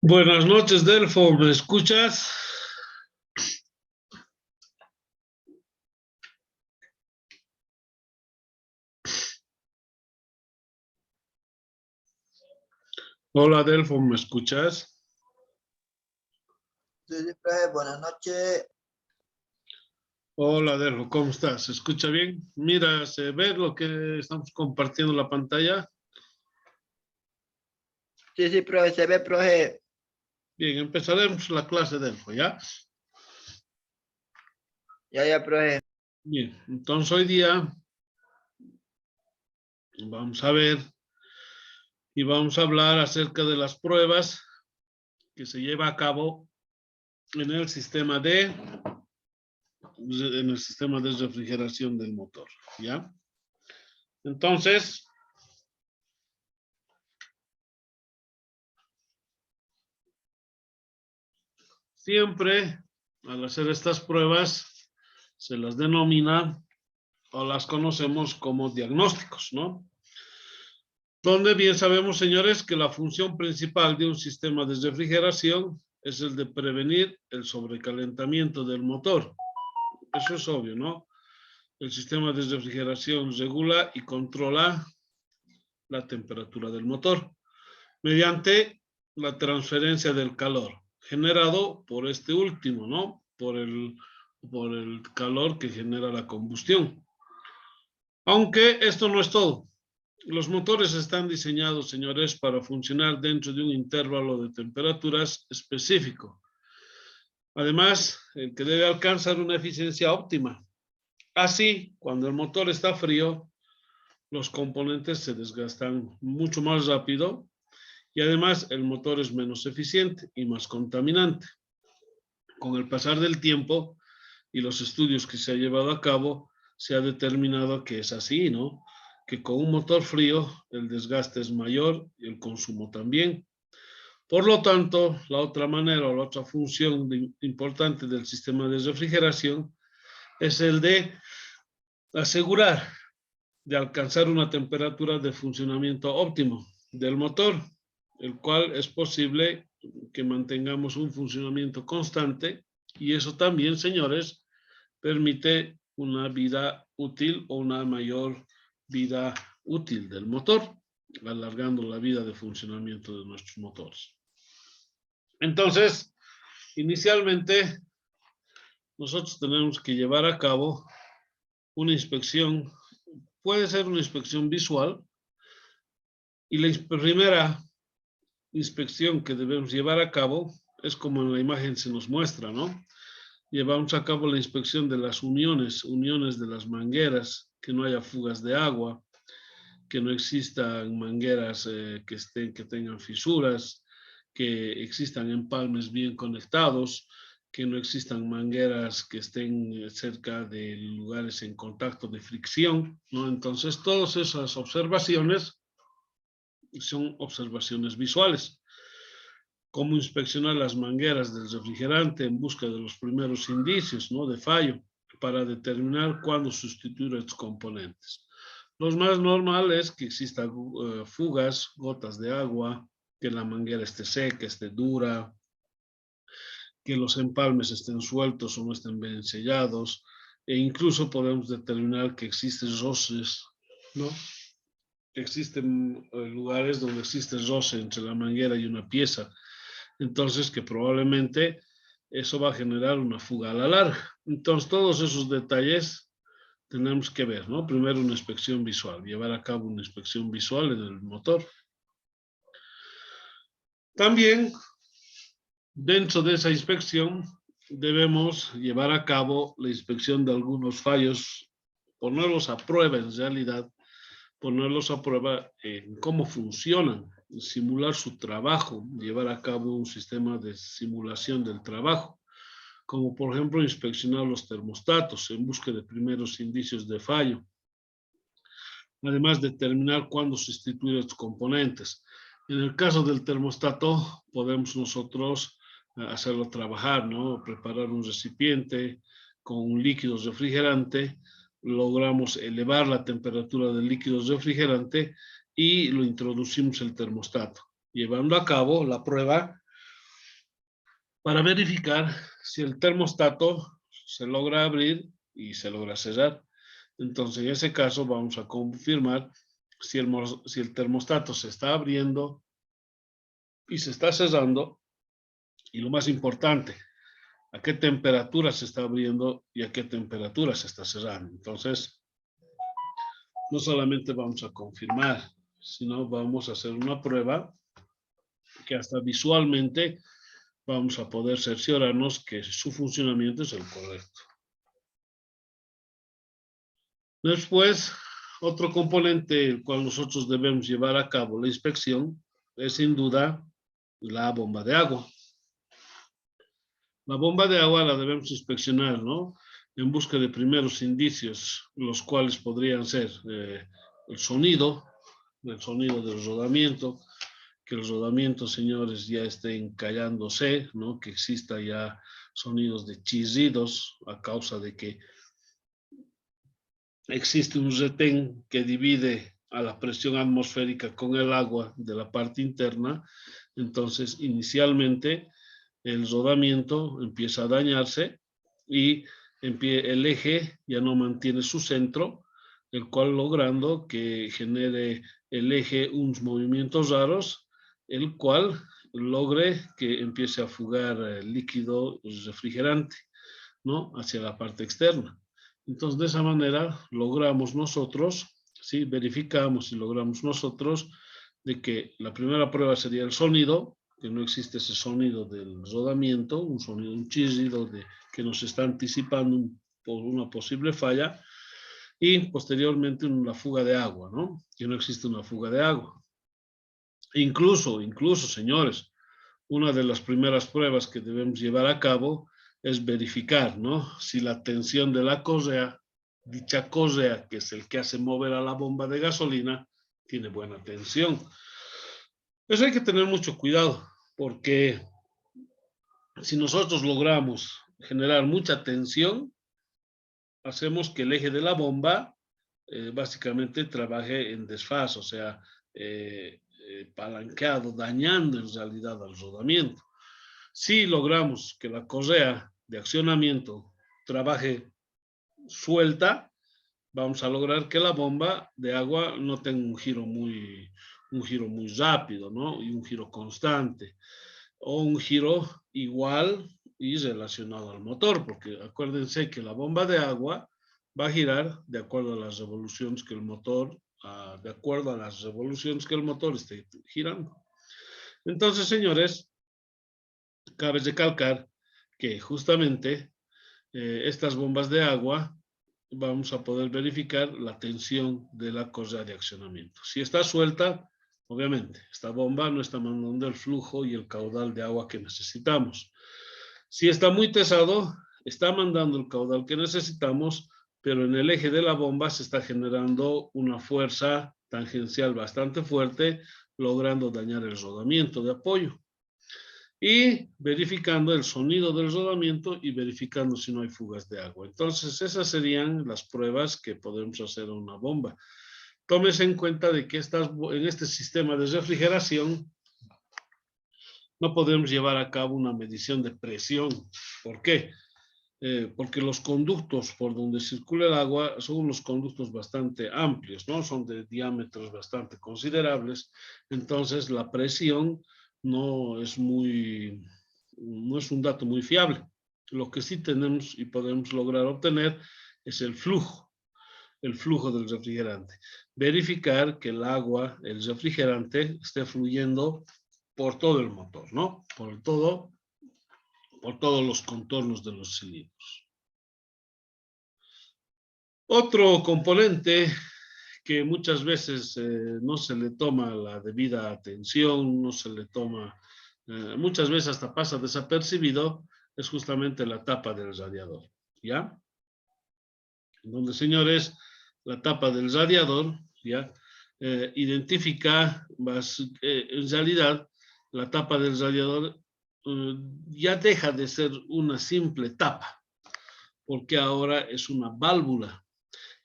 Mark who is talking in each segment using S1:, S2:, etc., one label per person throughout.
S1: Buenas noches, Delfo, ¿me escuchas? Hola, Delfo, ¿me escuchas?
S2: Sí, sí, profe, buenas noches.
S1: Hola, Delfo, ¿cómo estás? ¿Se escucha bien? Mira, ¿se ve lo que estamos compartiendo en la pantalla?
S2: Sí, sí, profe, se ve, profe.
S1: Bien, empezaremos la clase, Delfo, ¿ya?
S2: Ya, profe.
S1: Bien, entonces hoy día vamos a ver y vamos a hablar acerca de las pruebas que se lleva a cabo en el sistema de refrigeración del motor, ¿ya? Entonces, siempre al hacer estas pruebas se las denomina o las conocemos como diagnósticos, ¿no? Donde bien sabemos, señores, que la función principal de un sistema de refrigeración es el de prevenir el sobrecalentamiento del motor. Eso es obvio, ¿no? El sistema de refrigeración regula y controla la temperatura del motor mediante la transferencia del calor generado por este último, ¿no? Por el calor que genera la combustión. Aunque esto no es todo. Los motores están diseñados, señores, para funcionar dentro de un intervalo de temperaturas específico. Además, el que debe alcanzar una eficiencia óptima. Así, cuando el motor está frío, los componentes se desgastan mucho más rápido y además el motor es menos eficiente y más contaminante. Con el pasar del tiempo y los estudios que se ha llevado a cabo, se ha determinado que es así, ¿no? Que con un motor frío el desgaste es mayor y el consumo también. Por lo tanto, la otra manera o la otra función importante del sistema de refrigeración es el de asegurar de alcanzar una temperatura de funcionamiento óptimo del motor, el cual es posible que mantengamos un funcionamiento constante y eso también, señores, permite una vida útil o una mayor vida útil del motor, alargando la vida de funcionamiento de nuestros motores. Entonces, inicialmente, nosotros tenemos que llevar a cabo una inspección, puede ser una inspección visual, y la primera inspección que debemos llevar a cabo es como en la imagen se nos muestra, ¿no? Llevamos a cabo la inspección de las uniones de las mangueras, que no haya fugas de agua, que no existan mangueras que tengan fisuras, que existan empalmes bien conectados, que no existan mangueras que estén cerca de lugares en contacto de fricción, ¿no? Entonces, todas esas observaciones son observaciones visuales. Cómo inspeccionar las mangueras del refrigerante en busca de los primeros indicios, ¿no? De fallo para determinar cuándo sustituir los componentes. Lo más normal es que existan fugas, gotas de agua, que la manguera esté seca, esté dura, que los empalmes estén sueltos o no estén bien sellados, e incluso podemos determinar que existen roces, ¿no? Existen lugares donde existe roce entre la manguera y una pieza, entonces que probablemente eso va a generar una fuga a la larga. Entonces todos esos detalles tenemos que ver, ¿no? Primero una inspección visual, llevar a cabo una inspección visual en el motor. También dentro de esa inspección debemos llevar a cabo la inspección de algunos fallos, ponerlos a prueba en realidad, ponerlos a prueba en cómo funcionan, simular su trabajo, llevar a cabo un sistema de simulación del trabajo, como por ejemplo inspeccionar los termostatos en busca de primeros indicios de fallo. Además, determinar cuándo sustituir los componentes. En el caso del termostato, podemos nosotros hacerlo trabajar, ¿no? Preparar un recipiente con un líquido refrigerante, logramos elevar la temperatura del líquido refrigerante y lo introducimos el termostato, llevando a cabo la prueba para verificar si el termostato se logra abrir y se logra cerrar. Entonces, en ese caso, vamos a confirmar si el termostato se está abriendo y se está cerrando. Y lo más importante, a qué temperatura se está abriendo y a qué temperatura se está cerrando. Entonces, no solamente vamos a confirmar, sino vamos a hacer una prueba que hasta visualmente vamos a poder cerciorarnos que su funcionamiento es el correcto. Después, otro componente el cual nosotros debemos llevar a cabo la inspección es sin duda la bomba de agua. La bomba de agua la debemos inspeccionar, ¿no? En busca de primeros indicios, los cuales podrían ser el sonido del rodamiento, que el rodamiento, señores, ya esté encallándose, ¿no? Que exista ya sonidos de chirridos a causa de que existe un retén que divide a la presión atmosférica con el agua de la parte interna. Entonces, inicialmente, el rodamiento empieza a dañarse y el eje ya no mantiene su centro, el cual logrando que genere el eje unos movimientos raros, el cual logre que empiece a fugar líquido refrigerante, ¿no? Hacia la parte externa. Entonces, de esa manera logramos nosotros, ¿sí? Verificamos y logramos nosotros de que la primera prueba sería el sonido, que no existe ese sonido del rodamiento, un sonido, un chirrido que nos está anticipando por una posible falla, y posteriormente la fuga de agua, ¿no? Que no existe una fuga de agua. Incluso, señores, una de las primeras pruebas que debemos llevar a cabo es verificar, ¿no? Si la tensión de la correa, dicha correa, que es el que hace mover a la bomba de gasolina, tiene buena tensión. Eso hay que tener mucho cuidado, porque si nosotros logramos generar mucha tensión, hacemos que el eje de la bomba básicamente trabaje en desfase, o sea, palanqueado, dañando en realidad al rodamiento. Si logramos que la correa de accionamiento trabaje suelta, vamos a lograr que la bomba de agua no tenga un giro muy rápido, ¿no? Y un giro constante, o un giro igual y relacionado al motor, porque acuérdense que la bomba de agua va a girar de acuerdo a las revoluciones que el motor, esté girando. Entonces, señores, cabe recalcar que justamente estas bombas de agua vamos a poder verificar la tensión de la correa de accionamiento. Si está suelta, obviamente, esta bomba no está mandando el flujo y el caudal de agua que necesitamos. Si está muy pesado, está mandando el caudal que necesitamos, pero en el eje de la bomba se está generando una fuerza tangencial bastante fuerte, logrando dañar el rodamiento de apoyo. Y verificando el sonido del rodamiento y verificando si no hay fugas de agua. Entonces, esas serían las pruebas que podemos hacer a una bomba. Tómese en cuenta de que en este sistema de refrigeración no podemos llevar a cabo una medición de presión. ¿Por qué? Porque los conductos por donde circula el agua son unos conductos bastante amplios, ¿no? Son de diámetros bastante considerables. Entonces, la presión no es un dato muy fiable. Lo que sí tenemos y podemos lograr obtener es el flujo del refrigerante. Verificar que el agua, el refrigerante, esté fluyendo por todo el motor, ¿no? Por todos los contornos de los cilindros. Otro componente que muchas veces no se le toma la debida atención, muchas veces hasta pasa desapercibido, es justamente la tapa del radiador, ¿ya? Donde, señores, la tapa del radiador, ¿ya? Identifica, en realidad, la tapa del radiador ya deja de ser una simple tapa, porque ahora es una válvula.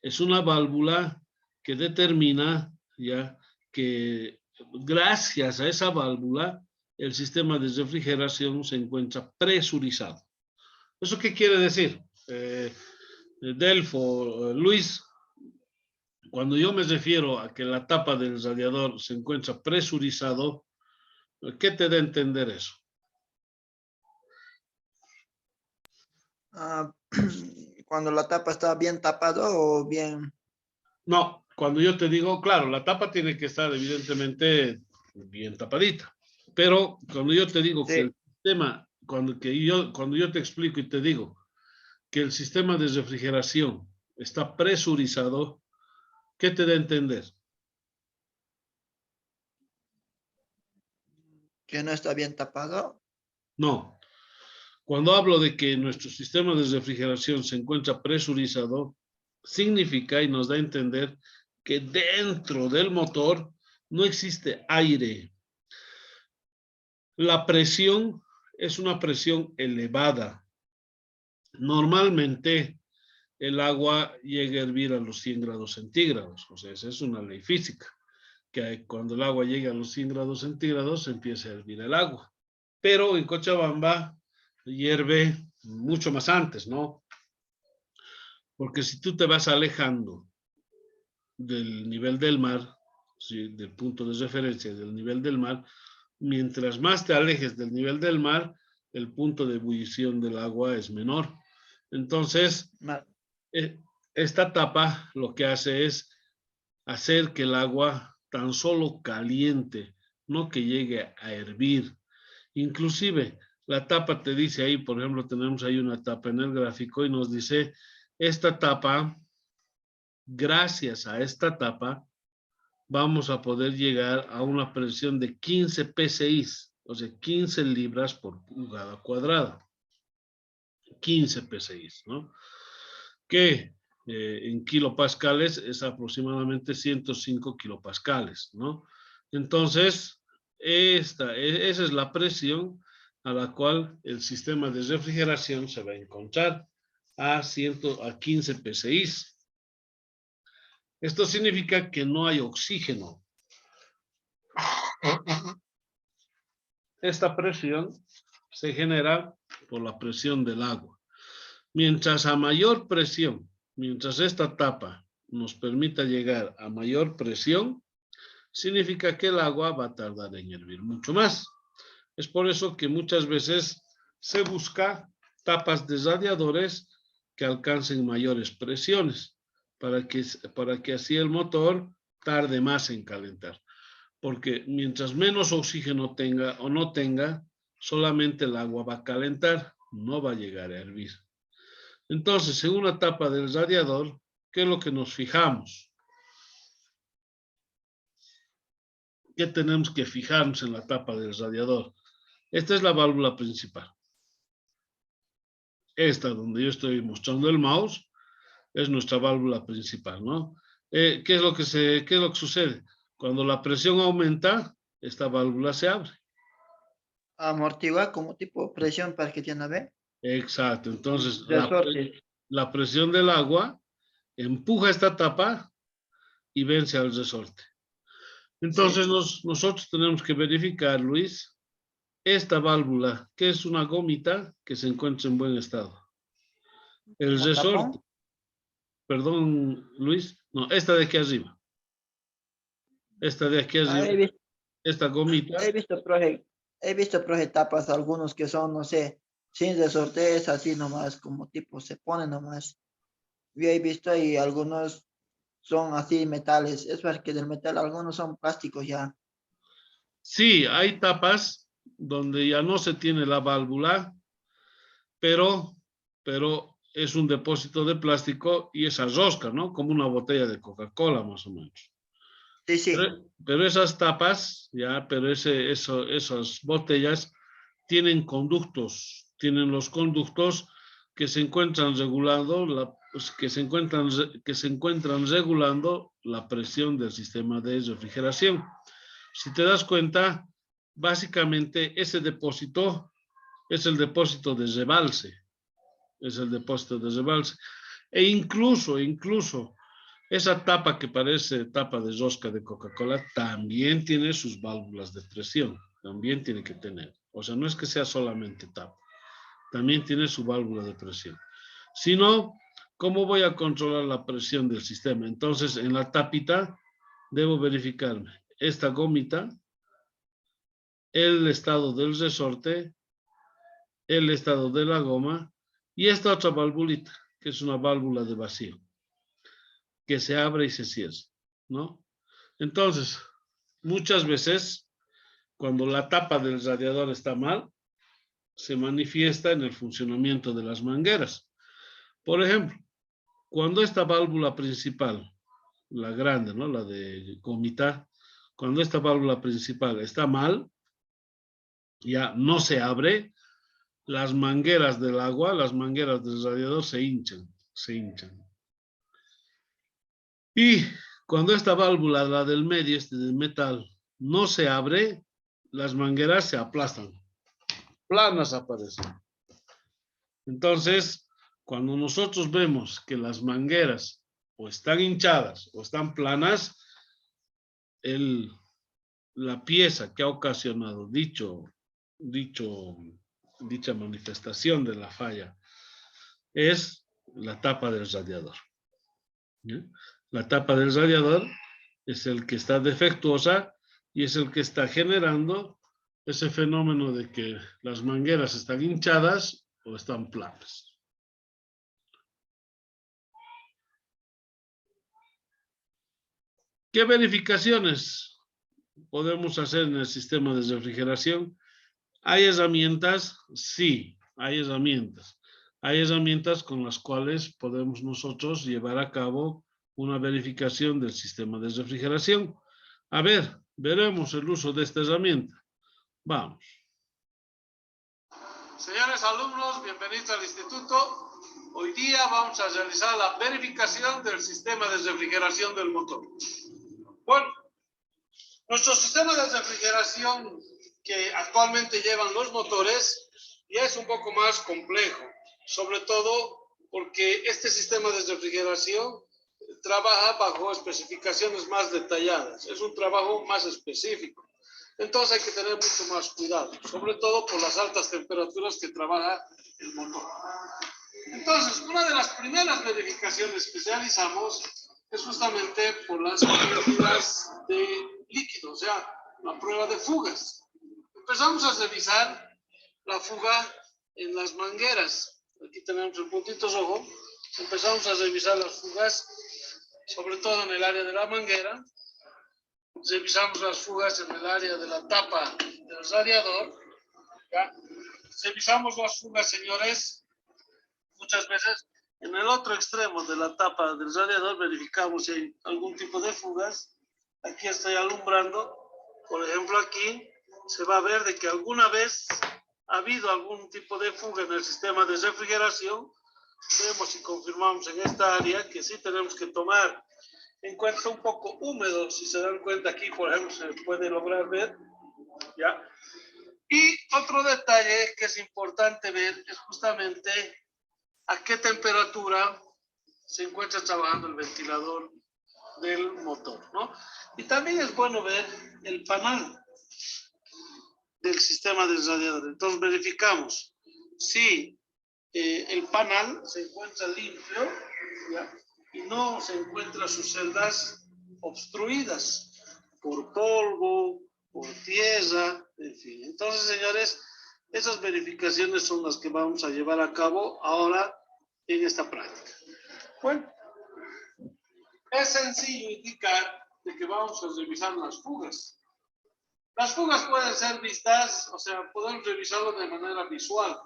S1: Es una válvula que determina, ¿ya? Que gracias a esa válvula el sistema de refrigeración se encuentra presurizado. ¿Eso qué quiere decir? Delfo, Luis, cuando yo me refiero a que la tapa del radiador se encuentra presurizado, ¿qué te da a entender eso?
S2: Cuando la tapa está bien tapada o bien.
S1: No, cuando yo te digo, claro, la tapa tiene que estar evidentemente bien tapadita, pero cuando yo te digo que
S2: Sí,
S1: el sistema, cuando yo te explico y te digo que el sistema de refrigeración está presurizado, ¿qué te da a entender?
S2: que no está bien tapado.
S1: No. Cuando hablo de que nuestro sistema de refrigeración se encuentra presurizado, significa y nos da a entender que dentro del motor no existe aire. La presión es una presión elevada. Normalmente el agua llega a hervir a los 100 grados centígrados. O sea, esa es una ley física, que cuando el agua llega a los 100 grados centígrados empieza a hervir el agua. Pero en Cochabamba hierve mucho más antes, ¿no? Porque si tú te vas alejando del nivel del mar, ¿sí? Del punto de referencia del nivel del mar, mientras más te alejes del nivel del mar, el punto de ebullición del agua es menor. Entonces, esta tapa lo que hace es hacer que el agua tan solo caliente, no que llegue a hervir. Inclusive, la tapa te dice ahí, por ejemplo, tenemos ahí una tapa en el gráfico y nos dice, esta tapa, gracias a esta tapa, vamos a poder llegar a una presión de 15 psi, o sea, 15 libras por pulgada cuadrada. 15 psi, ¿no? Que en kilopascales es aproximadamente 105 kilopascales, ¿no? Entonces, esa es la presión a la cual el sistema de refrigeración se va a encontrar a 15 psi. Esto significa que no hay oxígeno. Esta presión se genera por la presión del agua. Mientras a mayor presión, mientras esta tapa nos permita llegar a mayor presión, significa que el agua va a tardar en hervir mucho más. Es por eso que muchas veces se busca tapas de radiadores que alcancen mayores presiones para que así el motor tarde más en calentar. Porque mientras menos oxígeno tenga o no tenga, solamente el agua va a calentar, no va a llegar a hervir. Entonces, en una tapa del radiador, ¿qué es lo que nos fijamos? ¿Qué tenemos que fijarnos en la tapa del radiador? Esta es la válvula principal. Esta donde yo estoy mostrando el mouse es nuestra válvula principal, ¿no? ¿Qué es lo que sucede? Cuando la presión aumenta, esta válvula se abre.
S2: Amortigua como tipo presión para que tiene ver.
S1: Exacto. Entonces,
S2: Resortes.
S1: la presión del agua empuja esta tapa y vence al resorte. Entonces, nosotros tenemos que verificar, Luis, esta válvula, que es una gomita que se encuentra en buen estado. El
S2: Como
S1: resorte,
S2: tapón.
S1: perdón, Luis, no, esta de aquí arriba. Esta de aquí
S2: Ah,
S1: arriba, esta gomita.
S2: he visto proje tapas, algunos que son, no sé, sin resortes, así nomás, como tipo se pone nomás. Yo he visto y algunos son así metales. Es verdad que del metal algunos son plásticos ya.
S1: Sí, hay tapas donde ya no se tiene la válvula, pero es un depósito de plástico y esa rosca, ¿no? Como una botella de Coca-Cola, más o menos.
S2: Sí, sí.
S1: Pero esas tapas, ya, pero esas botellas tienen conductos, tienen los conductos que se encuentran regulando que se encuentran regulando la presión del sistema de refrigeración. Si te das cuenta, básicamente ese depósito es el depósito de rebalse, es el depósito de rebalse. E incluso esa tapa que parece tapa de rosca de Coca-Cola también tiene sus válvulas de presión. También tiene que tener. O sea, no es que sea solamente tapa. También tiene su válvula de presión. Si no, ¿cómo voy a controlar la presión del sistema? Entonces, en la tapita debo verificarme esta gomita, el estado del resorte, el estado de la goma y esta otra valvulita, que es una válvula de vacío, que se abre y se cierra, ¿no? Entonces, muchas veces, cuando la tapa del radiador está mal, se manifiesta en el funcionamiento de las mangueras. Por ejemplo, cuando esta válvula principal, la grande, ¿no? La de gomita, cuando esta válvula principal está mal, ya no se abre, las mangueras del agua, las mangueras del radiador se hinchan, se hinchan. Y cuando esta válvula, la del medio, este de metal, no se abre, las mangueras se aplastan, planas aparecen. Entonces, cuando nosotros vemos que las mangueras o están hinchadas o están planas, la pieza que ha ocasionado dicha manifestación de la falla es la tapa del radiador. ¿Sí? La tapa del radiador es el que está defectuosa y es el que está generando ese fenómeno de que las mangueras están hinchadas o están planas. ¿Qué verificaciones podemos hacer en el sistema de refrigeración? ¿Hay herramientas? Sí, hay herramientas. Hay herramientas con las cuales podemos nosotros llevar a cabo una verificación del sistema de refrigeración. A ver, veremos el uso de esta herramienta. Vamos. Señores alumnos, bienvenidos al instituto. Hoy día vamos a realizar la verificación del sistema de refrigeración del motor. Bueno, nuestro sistema de refrigeración que actualmente llevan los motores ya es un poco más complejo, sobre todo porque este sistema de refrigeración trabaja bajo especificaciones más detalladas, es un trabajo más específico. Entonces hay que tener mucho más cuidado, sobre todo por las altas temperaturas que trabaja el motor. Entonces, una de las primeras verificaciones que realizamos es justamente por las medidas de líquido, o sea, la prueba de fugas. Empezamos a revisar la fuga en las mangueras. Aquí tenemos el puntito rojo. Empezamos a revisar las fugas, sobre todo en el área de la manguera. Revisamos las fugas en el área de la tapa del radiador. ¿Ya? Revisamos las fugas, señores, muchas veces en el otro extremo de la tapa del radiador. Verificamos si hay algún tipo de fugas. Aquí estoy alumbrando. Por ejemplo, aquí se va a ver de que alguna vez ha habido algún tipo de fuga en el sistema de refrigeración. Vemos y confirmamos en esta área que sí tenemos que tomar en cuenta un poco húmedo. Si se dan cuenta aquí, por ejemplo, se puede lograr ver. ¿Ya? Y otro detalle que es importante ver es justamente a qué temperatura se encuentra trabajando el ventilador del motor, ¿no? Y también es bueno ver el panal del sistema del radiador. Entonces verificamos si el panal se encuentra limpio, ¿ya? Y no se encuentra sus celdas obstruidas por polvo, por tierra, en fin. Entonces, señores, esas verificaciones son las que vamos a llevar a cabo ahora en esta práctica. Bueno, es sencillo indicar de que vamos a revisar las fugas. Las fugas pueden ser vistas, o sea, podemos revisarlo de manera visual,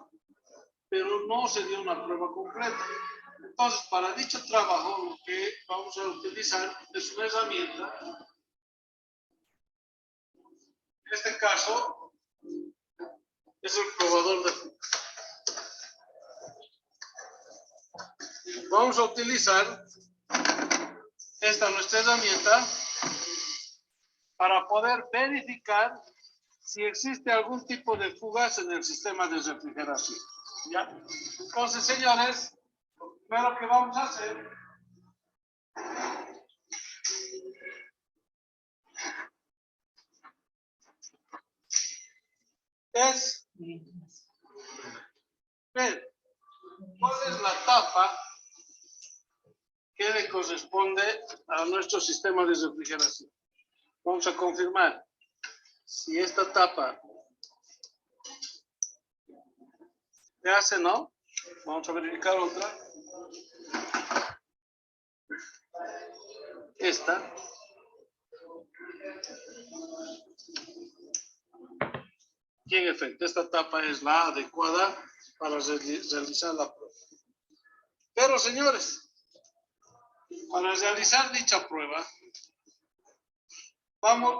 S1: pero no sería una prueba completa. Entonces, para dicho trabajo, lo que vamos a utilizar es una herramienta. En este caso, es el probador de fugas. Vamos a utilizar esta nuestra herramienta para poder verificar si existe algún tipo de fugas en el sistema de refrigeración. ¿Ya? Entonces, señores, lo primero que vamos a hacer es ver cuál es la tapa que le corresponde a nuestro sistema de refrigeración. Vamos a confirmar si esta tapa se hace, ¿no? Vamos a verificar otra. Esta. Y en efecto, esta tapa es la adecuada para realizar la prueba. Pero, señores, para realizar dicha prueba,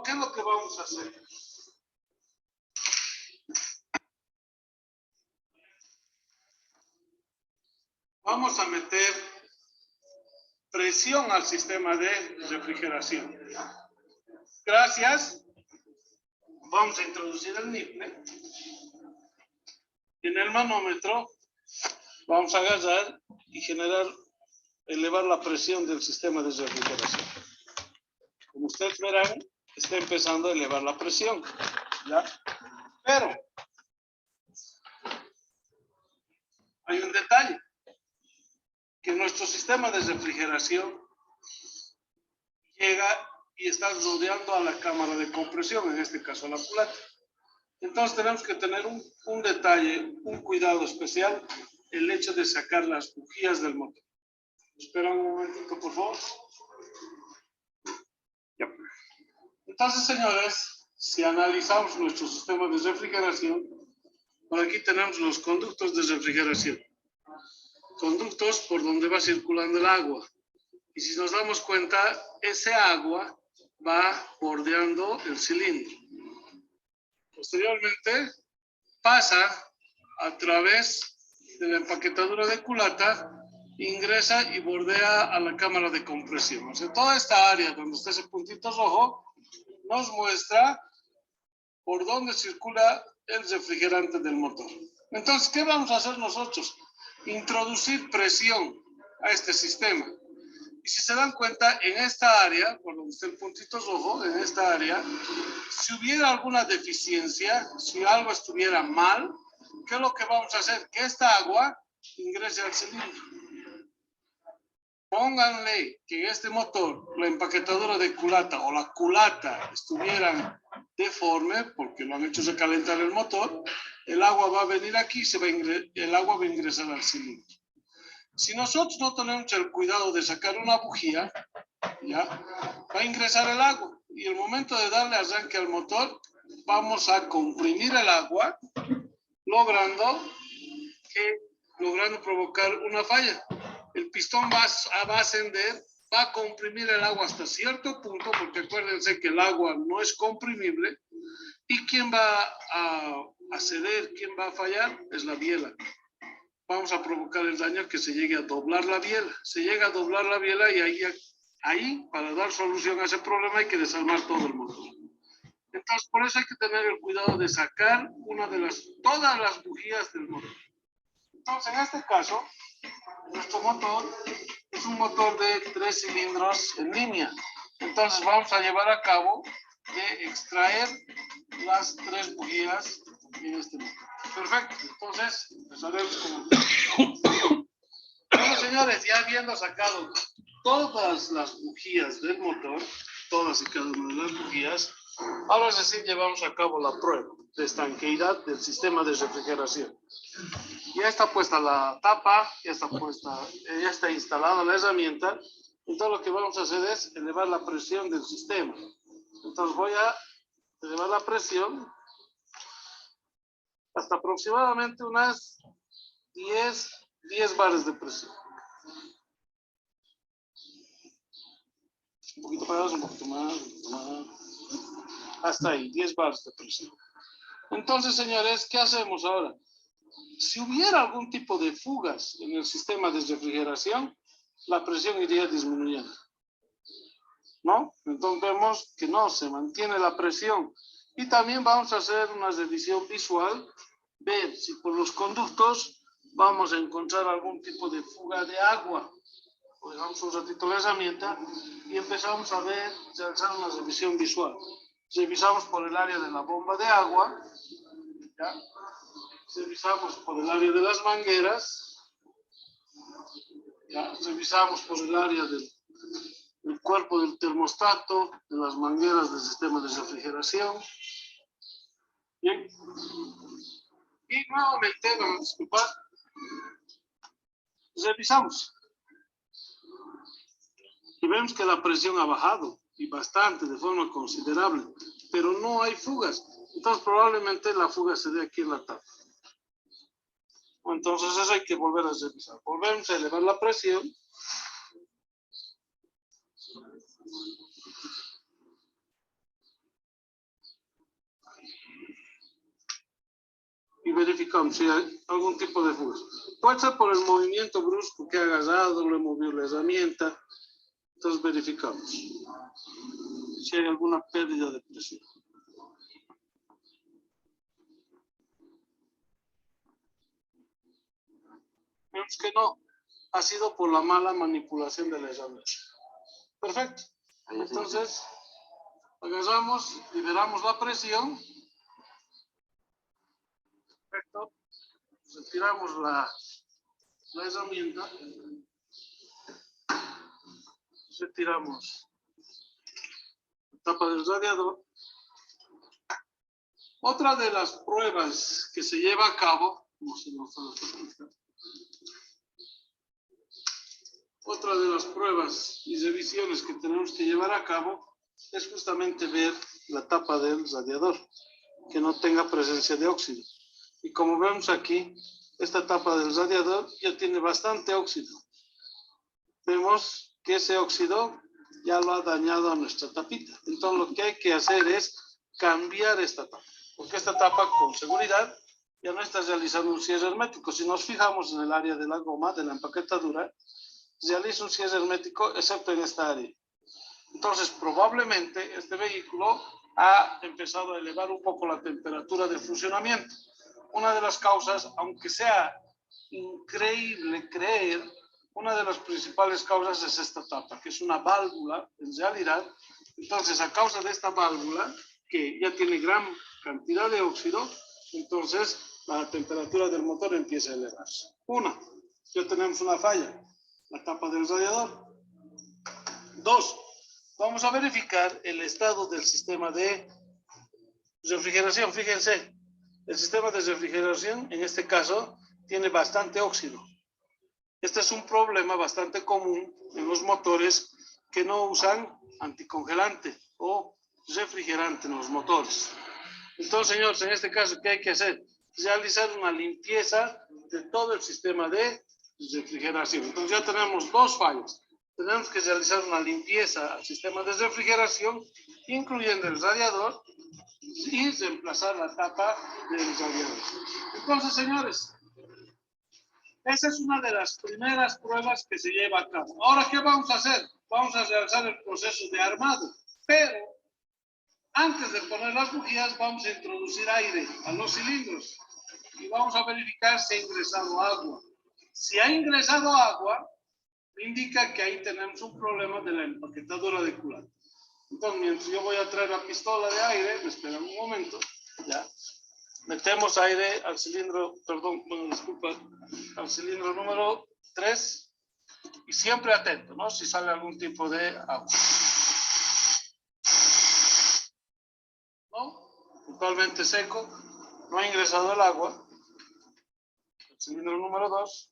S1: ¿qué es lo que vamos a hacer? Vamos a meter presión al sistema de refrigeración. Gracias. Vamos a introducir el nifle. En el manómetro vamos a agarrar y elevar la presión del sistema de refrigeración. Como ustedes verán, está empezando a elevar la presión, ¿ya? Pero hay un detalle, que nuestro sistema de refrigeración llega y está rodeando a la cámara de compresión, en este caso a la culata. Entonces tenemos que tener un detalle, un cuidado especial, el hecho de sacar las bujías del motor. Espera un momentito, por favor. Ya. Entonces, señores, si analizamos nuestro sistema de refrigeración, por aquí tenemos los conductos de refrigeración. Conductos por donde va circulando el agua. Y si nos damos cuenta, ese agua va bordeando el cilindro. Posteriormente, pasa a través de la empaquetadura de culata, ingresa y bordea a la cámara de compresión. O sea, toda esta área donde está ese puntito rojo nos muestra por dónde circula el refrigerante del motor. Entonces, ¿qué vamos a hacer nosotros? Introducir presión a este sistema. Y si se dan cuenta, en esta área, por donde está el puntito rojo, en esta área, si hubiera alguna deficiencia, si algo estuviera mal, ¿qué es lo que vamos a hacer? Que esta agua ingrese al cilindro. Pónganle que en este motor, la empaquetadora de culata o la culata estuvieran deforme, porque lo han hecho recalentar el motor, el agua va a venir aquí, el agua va a ingresar al cilindro. Si nosotros no tenemos el cuidado de sacar una bujía, ¿ya? Va a ingresar el agua y el momento de darle arranque al motor, vamos a comprimir el agua, logrando provocar una falla. El pistón va a ascender, va a comprimir el agua hasta cierto punto, porque acuérdense que el agua no es comprimible, y quien va a ceder, quien va a fallar, es la biela. Vamos a provocar el daño que se llegue a doblar la biela. Se llega a doblar la biela y ahí, para dar solución a ese problema, hay que desarmar todo el motor. Entonces, por eso hay que tener el cuidado de sacar todas las bujías del motor. Entonces, en este caso, nuestro motor es un motor de 3 cilindros en línea. Entonces, vamos a llevar a cabo de extraer las 3 bujías en este motor. Perfecto, entonces empezaremos con... Bueno, señores, ya habiendo sacado todas las bujías del motor, todas y cada una de las bujías, ahora sí llevamos a cabo la prueba de estanqueidad del sistema de refrigeración. Ya está puesta la tapa, ya está instalada la herramienta, entonces lo que vamos a hacer es elevar la presión del sistema. Entonces voy a elevar la presión hasta aproximadamente unas 10 bares de presión. Un poquito más, un poquito más, un poquito más. Hasta ahí, 10 bares de presión. Entonces, señores, ¿qué hacemos ahora? Si hubiera algún tipo de fugas en el sistema de refrigeración, la presión iría disminuyendo, ¿no? Entonces vemos que no, se mantiene la presión. Y también vamos a hacer una revisión visual, ver si por los conductos vamos a encontrar algún tipo de fuga de agua. Dejamos un ratito la herramienta y empezamos a realizar una revisión visual. Revisamos por el área de la bomba de agua, ¿Ya? Revisamos por el área de las mangueras. ¿Ya? Revisamos por el área del cuerpo del termostato, de las mangueras del sistema de refrigeración. Bien. Y nuevamente, vamos a disculpar, revisamos. Y vemos que la presión ha bajado, y bastante, de forma considerable, pero no hay fugas. Entonces probablemente la fuga se dé aquí en la tapa. Entonces eso hay que volver a revisar. Volvemos a elevar la presión. Y verificamos si hay algún tipo de fuga. Puede ser por el movimiento brusco que ha agarrado, le movió la herramienta. Entonces verificamos si hay alguna pérdida de presión. Vemos que no, ha sido por la mala manipulación de la herramienta. Perfecto. Entonces, agarramos, liberamos la presión. Perfecto. Retiramos la herramienta. Retiramos la tapa del radiador. Otra de las pruebas que se lleva a cabo, otra de las pruebas y revisiones que tenemos que llevar a cabo es justamente ver la tapa del radiador, que no tenga presencia de óxido. Y como vemos aquí, esta tapa del radiador ya tiene bastante óxido. Vemos que ese óxido ya lo ha dañado a nuestra tapita. Entonces lo que hay que hacer es cambiar esta tapa, porque esta tapa con seguridad ya no está realizando un cierre hermético. Si nos fijamos en el área de la goma, de la empaquetadura, realiza un cierre hermético excepto en esta área. Entonces probablemente este vehículo ha empezado a elevar un poco la temperatura de funcionamiento. Una de las causas, aunque sea increíble creer, una de las principales causas es esta tapa, que es una válvula en realidad. Entonces a causa de esta válvula, que ya tiene gran cantidad de óxido, entonces la temperatura del motor empieza a elevarse. Una, ya tenemos una falla, la tapa del radiador. Dos, vamos a verificar el estado del sistema de refrigeración. Fíjense, el sistema de refrigeración en este caso tiene bastante óxido. Este es un problema bastante común en los motores que no usan anticongelante o refrigerante en los motores. Entonces, señores, en este caso, ¿qué hay que hacer? Realizar una limpieza de todo el sistema de refrigeración. Entonces ya tenemos dos fallos. Tenemos que realizar una limpieza al sistema de refrigeración, incluyendo el radiador, y reemplazar la tapa del radiador. Entonces, señores, esa es una de las primeras pruebas que se lleva a cabo. Ahora, ¿qué vamos a hacer? Vamos a realizar el proceso de armado, pero antes de poner las bujías, vamos a introducir aire a los cilindros y vamos a verificar si ha ingresado agua. Si ha ingresado agua, indica que ahí tenemos un problema de la empaquetadura de culata. Entonces, mientras yo voy a traer la pistola de aire, me esperan un momento, ya. Metemos aire al cilindro, perdón, bueno, disculpa, al cilindro número 3 y siempre atento, ¿no? Si sale algún tipo de agua. ¿No? Totalmente seco, no ha ingresado el agua. El cilindro número 2.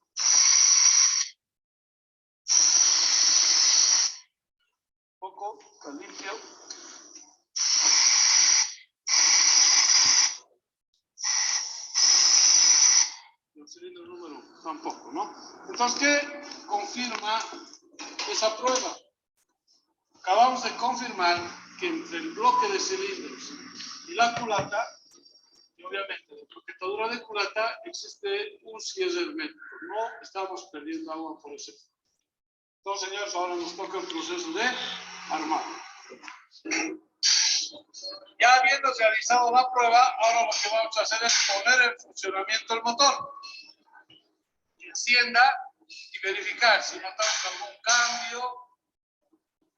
S1: Un poco, está limpio. El cilindro número 1 tampoco, ¿no? Entonces, ¿qué confirma esa prueba? Acabamos de confirmar que entre el bloque de cilindros y la culata, y obviamente la empaquetadura de culata, existe un cierre hermético. No estamos perdiendo agua por ese. Entonces, señores, ahora nos toca el proceso de armado. Ya habiendo realizado la prueba, ahora lo que vamos a hacer es poner en funcionamiento el motor. Que encienda y verificar si notamos algún cambio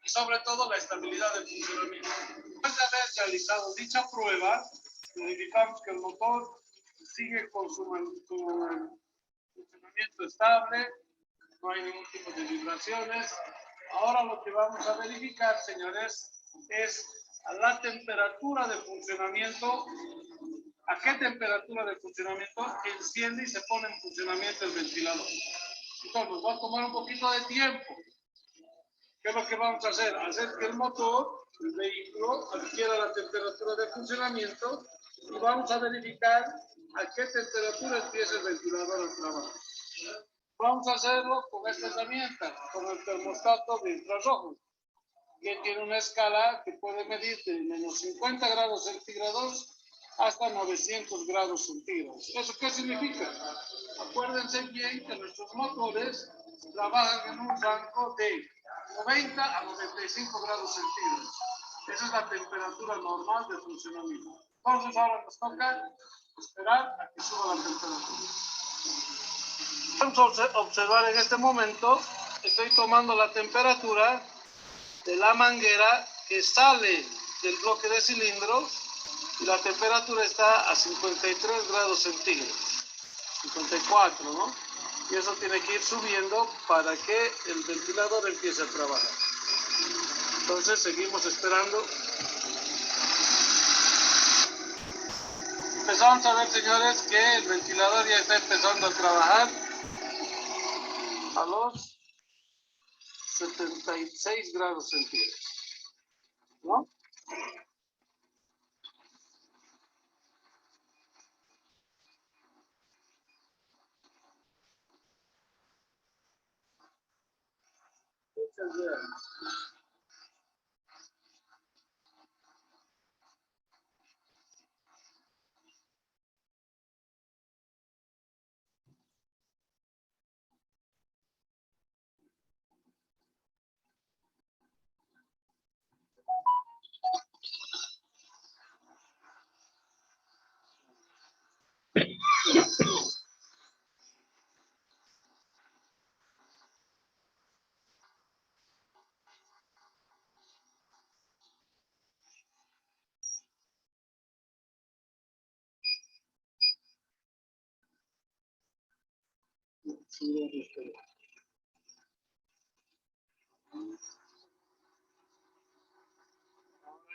S1: y sobre todo la estabilidad del funcionamiento. Después de haber realizado dicha prueba, verificamos que el motor sigue con su funcionamiento estable, no hay ningún tipo de vibraciones. Ahora lo que vamos a verificar, señores, es a la temperatura de funcionamiento. ¿A qué temperatura de funcionamiento enciende y se pone en funcionamiento el ventilador? Entonces nos va a tomar un poquito de tiempo. ¿Qué es lo que vamos a hacer? Hacer que el motor, el vehículo, adquiera la temperatura de funcionamiento y vamos a verificar a qué temperatura empieza el ventilador a trabajar. Vamos a hacerlo con esta herramienta, con el termostato de infrarrojo, que tiene una escala que puede medir de menos 50 grados centígrados hasta 900 grados centígrados. ¿Eso qué significa? Acuérdense bien que nuestros motores trabajan en un rango de 90 a 95 grados centígrados. Esa es la temperatura normal de funcionamiento. Entonces ahora nos toca esperar a que suba la temperatura. Vamos a observar en este momento, estoy tomando la temperatura de la manguera que sale del bloque de cilindros y la temperatura está a 53 grados centígrados, 54, ¿no? Y eso tiene que ir subiendo para que el ventilador empiece a trabajar. Entonces seguimos esperando. Empezamos a ver, señores, que el ventilador ya está empezando a trabajar a los 76 grados centígrados, ¿no? Muchas gracias.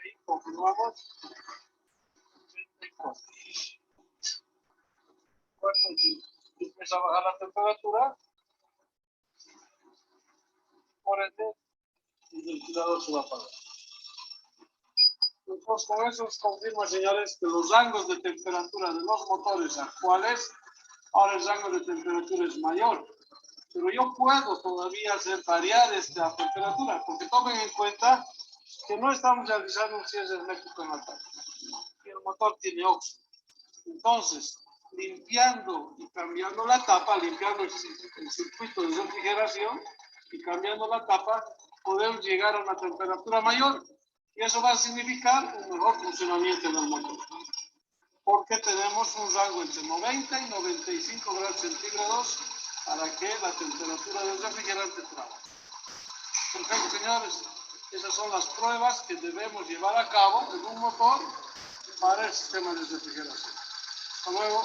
S1: Ahí confirmamos. Empieza a bajar la temperatura, por ende el ventilador se va a apagar. Entonces, con eso se confirma, señores, que los rangos de temperatura de los motores actuales, ahora el rango de temperatura es mayor. Pero yo puedo todavía hacer variar esta temperatura, porque tomen en cuenta que no estamos realizando un cierre hermético en la tapa. Y el motor tiene óxido. Entonces, limpiando y cambiando la tapa, limpiando el circuito de refrigeración y cambiando la tapa, podemos llegar a una temperatura mayor. Y eso va a significar un mejor funcionamiento del motor. Porque tenemos un rango entre 90 y 95 grados centígrados para que la temperatura del refrigerante trabaje. Perfecto, señores. Esas son las pruebas que debemos llevar a cabo en un motor para el sistema de refrigeración. Hasta luego.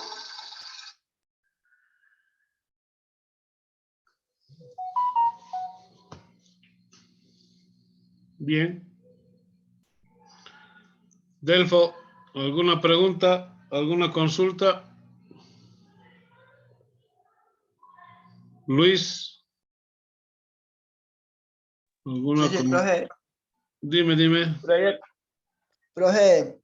S1: Bien. Delfo, ¿alguna pregunta? ¿Alguna consulta? Luis. ¿Alguna
S2: Sí, profe.
S1: Dime.
S2: Profe,